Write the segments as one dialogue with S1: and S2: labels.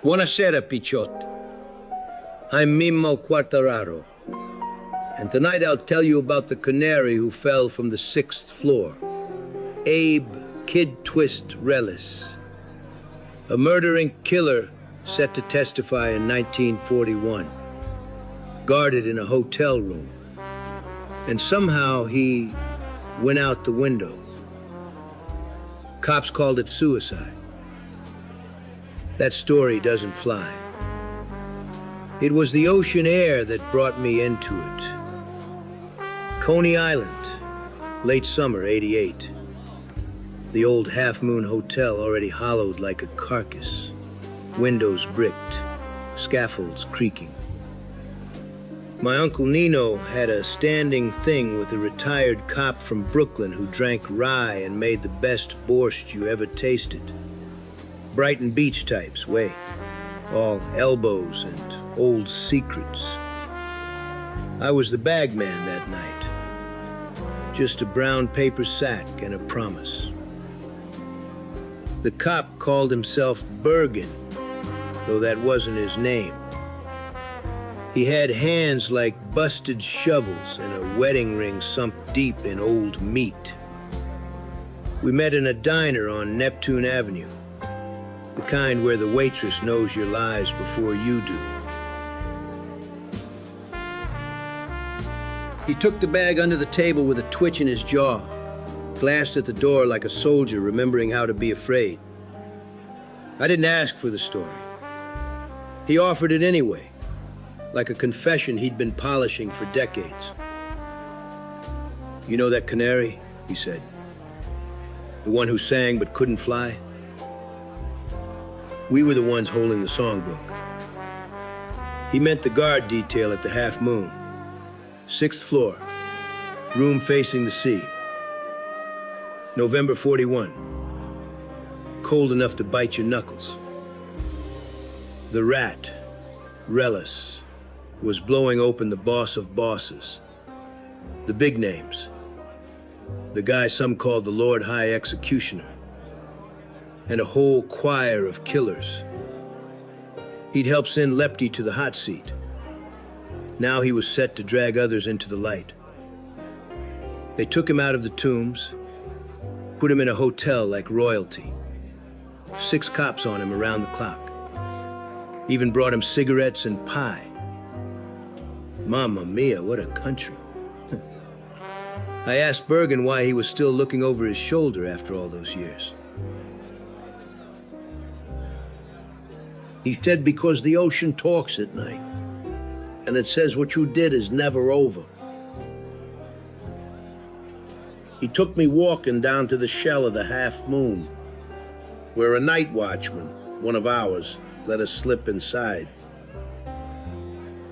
S1: Buonasera, Pichot. I'm Mimo Quartararo, and tonight I'll tell you about the canary who fell from the 6th floor. Abe Kid Twist Reles, a murdering killer set to testify in 1941, guarded in a hotel room, and somehow he went out the window. Cops called it suicide. That story doesn't fly. It was the ocean air that brought me into it. Coney Island, late summer, '88. The old Half Moon Hotel already hollowed like a carcass. Windows bricked, scaffolds creaking. My Uncle Nino had a standing thing with a retired cop from Brooklyn who drank rye and made the best borscht you ever tasted. Brighton Beach types, way. All elbows and old secrets. I was the bag man that night. Just a brown paper sack and a promise. The cop called himself Bergen, though that wasn't his name. He had hands like busted shovels and a wedding ring sunk deep in old meat. We met in a diner on Neptune Avenue. The kind where the waitress knows your lies before you do. He took the bag under the table with a twitch in his jaw, glanced at the door like a soldier remembering how to be afraid. I didn't ask for the story. He offered it anyway, like a confession he'd been polishing for decades. You know that canary, he said. The one who sang but couldn't fly? We were the ones holding the songbook. He meant the guard detail at the Half Moon. 6th floor, room facing the sea. November '41. Cold enough to bite your knuckles. The rat, Reles, was blowing open the boss of bosses. The big names. The guy some called the Lord High Executioner. And a whole choir of killers. He'd helped send Lepty to the hot seat. Now he was set to drag others into the light. They took him out of the tombs, put him in a hotel like royalty. 6 cops on him around the clock. Even brought him cigarettes and pie. Mamma mia, what a country. I asked Bergen why he was still looking over his shoulder after all those years. He said because the ocean talks at night, and it says what you did is never over. He took me walking down to the shell of the Half Moon, where a night watchman, one of ours, let us slip inside.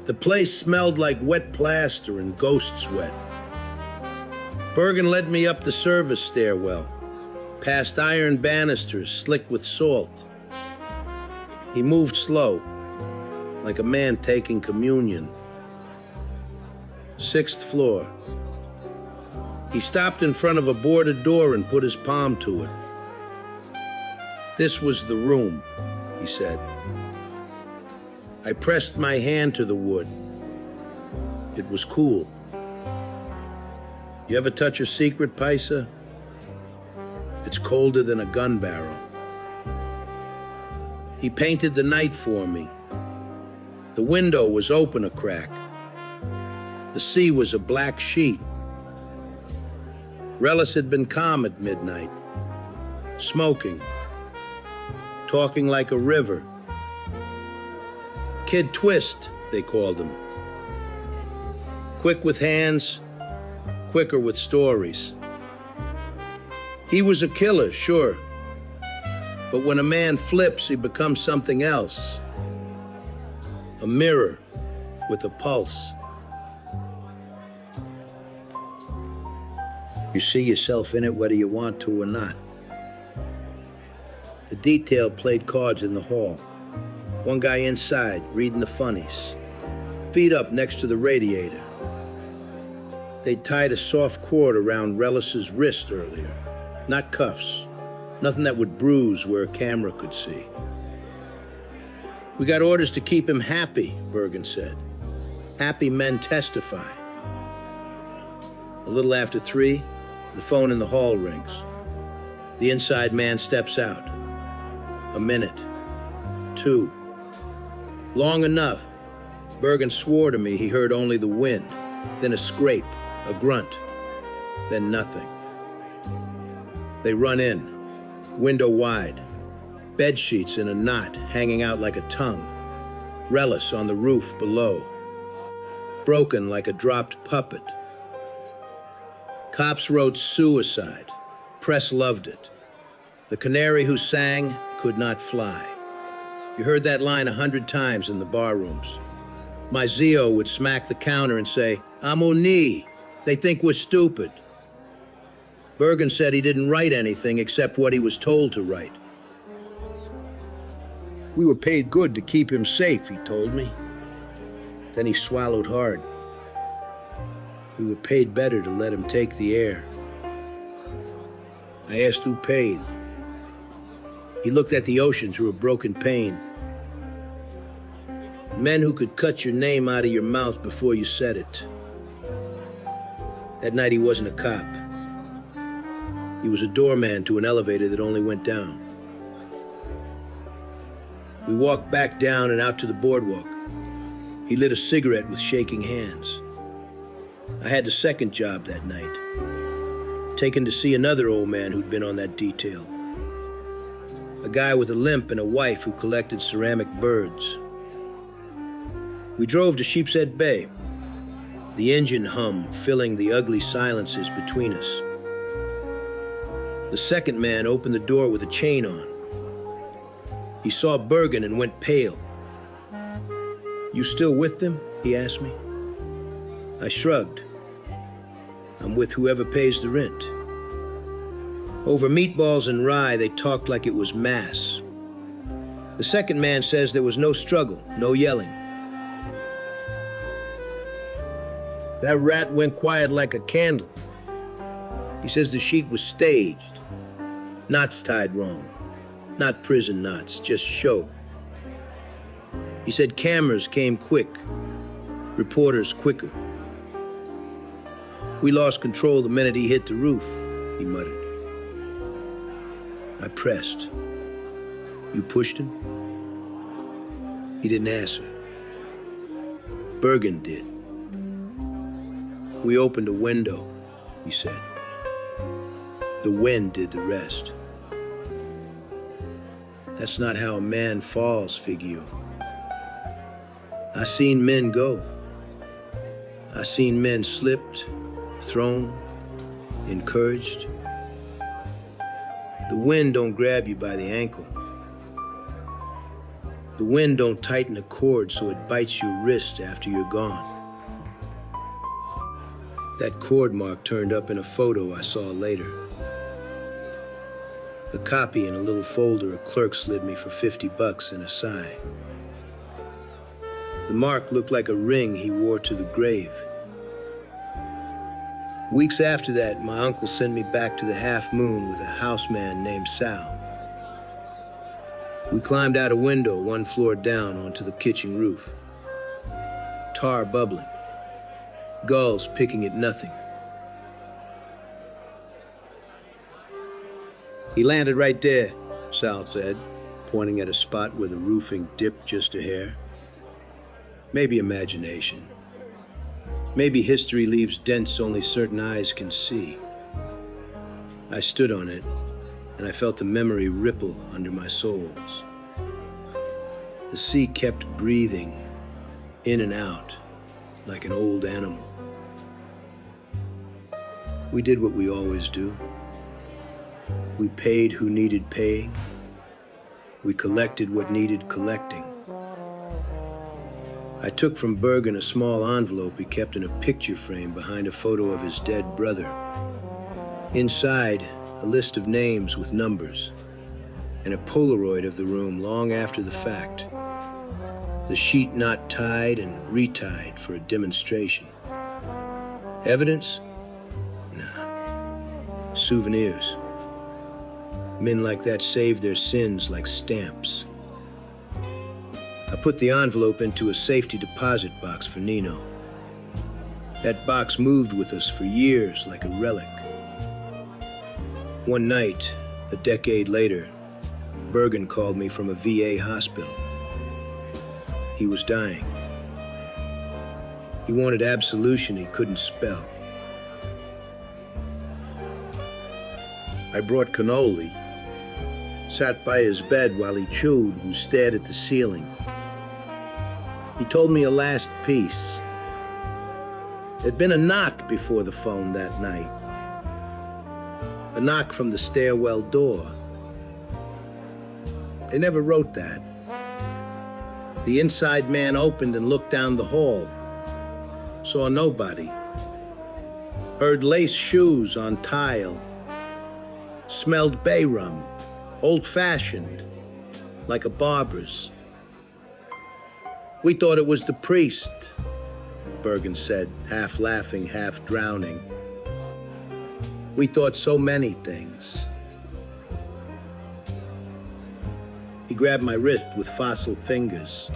S1: The place smelled like wet plaster and ghost sweat. Bergen led me up the service stairwell, past iron banisters slick with salt. He moved slow, like a man taking communion. 6th floor. He stopped in front of a boarded door and put his palm to it. This was the room, he said. I pressed my hand to the wood. It was cool. You ever touch a secret, Paisa? It's colder than a gun barrel. He painted the night for me. The window was open a crack. The sea was a black sheet. Reles had been calm at midnight, smoking, talking like a river. Kid Twist, they called him. Quick with hands, quicker with stories. He was a killer, sure. But when a man flips, he becomes something else. A mirror with a pulse. You see yourself in it whether you want to or not. The detail played cards in the hall. One guy inside, reading the funnies. Feet up next to the radiator. They tied a soft cord around Reles's wrist earlier. Not cuffs. Nothing that would bruise where a camera could see. We got orders to keep him happy, Bergen said. Happy men testify. A little after 3, the phone in the hall rings. The inside man steps out. A minute. 2. Long enough. Bergen swore to me he heard only the wind, then a scrape, a grunt, then nothing. They run in, window wide, bed sheets in a knot hanging out like a tongue, Reles on the roof below, broken like a dropped puppet. Cops wrote suicide. Press loved it. The canary who sang could not fly. You heard that line 100 times in the bar rooms. My Zio would smack the counter and say, "Amoni, they think we're stupid." Bergen said he didn't write anything except what he was told to write. We were paid good to keep him safe, he told me. Then he swallowed hard. We were paid better to let him take the air. I asked who paid. He looked at the ocean through a broken pane. Men who could cut your name out of your mouth before you said it. That night he wasn't a cop. He was a doorman to an elevator that only went down. We walked back down and out to the boardwalk. He lit a cigarette with shaking hands. I had the second job that night, taken to see another old man who'd been on that detail. A guy with a limp and a wife who collected ceramic birds. We drove to Sheepshead Bay, the engine hum filling the ugly silences between us. The second man opened the door with a chain on. He saw Bergen and went pale. "You still with them?" he asked me. I shrugged. "I'm with whoever pays the rent." Over meatballs and rye, they talked like it was mass. The second man says there was no struggle, no yelling. That rat went quiet like a candle. He says the sheet was staged. Knots tied wrong. Not prison knots, just show. He said cameras came quick, reporters quicker. We lost control the minute he hit the roof, he muttered. I pressed. You pushed him? He didn't answer. Bergen did. We opened a window, he said. The wind did the rest. That's not how a man falls, Figio. I seen men go. I seen men slipped, thrown, encouraged. The wind don't grab you by the ankle. The wind don't tighten a cord so it bites your wrist after you're gone. That cord mark turned up in a photo I saw later. A copy in a little folder a clerk slid me for $50 in a sigh. The mark looked like a ring he wore to the grave. Weeks after that, my uncle sent me back to the Half Moon with a houseman named Sal. We climbed out a window 1 floor down onto the kitchen roof. Tar bubbling. Gulls picking at nothing. He landed right there, Sal said, pointing at a spot where the roofing dipped just a hair. Maybe imagination. Maybe history leaves dents only certain eyes can see. I stood on it, and I felt the memory ripple under my soles. The sea kept breathing, in and out, like an old animal. We did what we always do. We paid who needed paying. We collected what needed collecting. I took from Bergen a small envelope he kept in a picture frame behind a photo of his dead brother. Inside, a list of names with numbers, and a Polaroid of the room long after the fact. The sheet not tied and retied for a demonstration. Evidence? Nah. Souvenirs. Men like that save their sins like stamps. I put the envelope into a safety deposit box for Nino. That box moved with us for years like a relic. One night, a decade later, Bergen called me from a VA hospital. He was dying. He wanted absolution he couldn't spell. I brought cannoli, sat by his bed while he chewed and stared at the ceiling. He told me a last piece. There'd been a knock before the phone that night. A knock from the stairwell door. They never wrote that. The inside man opened and looked down the hall. Saw nobody. Heard lace shoes on tile. Smelled bay rum, old-fashioned, like a barber's. We thought it was the priest, Bergen said, half laughing, half drowning. We thought so many things. He grabbed my wrist with fossil fingers.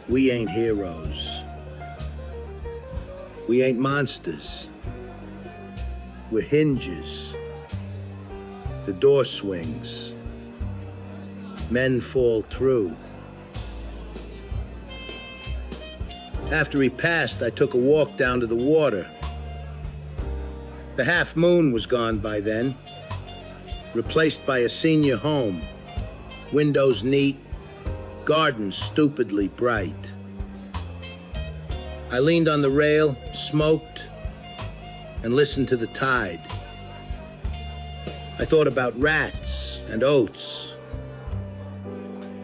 S1: We ain't heroes. We ain't monsters. We're hinges. The door swings. Men fall through. After he passed, I took a walk down to the water. The half moon was gone by then, replaced by a senior home. Windows neat, gardens stupidly bright. I leaned on the rail, smoked, and listened to the tide. I thought about rats and oats,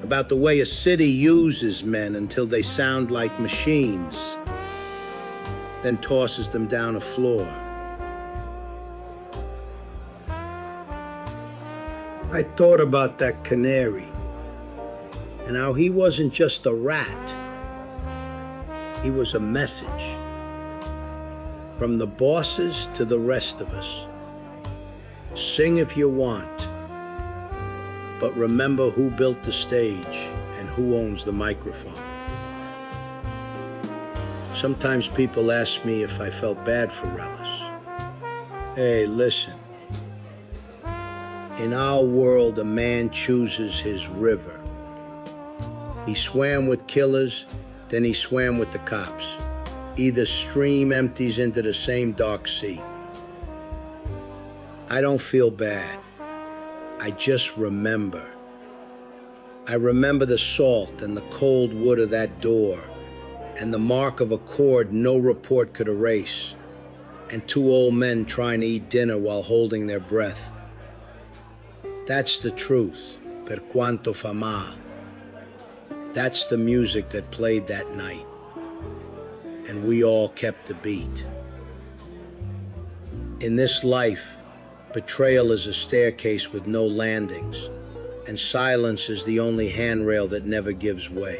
S1: about the way a city uses men until they sound like machines, then tosses them down a floor. I thought about that canary and how he wasn't just a rat. He was a message from the bosses to the rest of us. Sing if you want, but remember who built the stage and who owns the microphone. Sometimes people ask me if I felt bad for Reles. Hey, listen. In our world, a man chooses his river. He swam with killers, then he swam with the cops. Either stream empties into the same dark sea. I don't feel bad. I just remember. I remember the salt and the cold wood of that door, and the mark of a cord no report could erase, and two old men trying to eat dinner while holding their breath. That's the truth, per quanto fa mal. That's the music that played that night, and we all kept the beat. In this life, betrayal is a staircase with no landings, and silence is the only handrail that never gives way.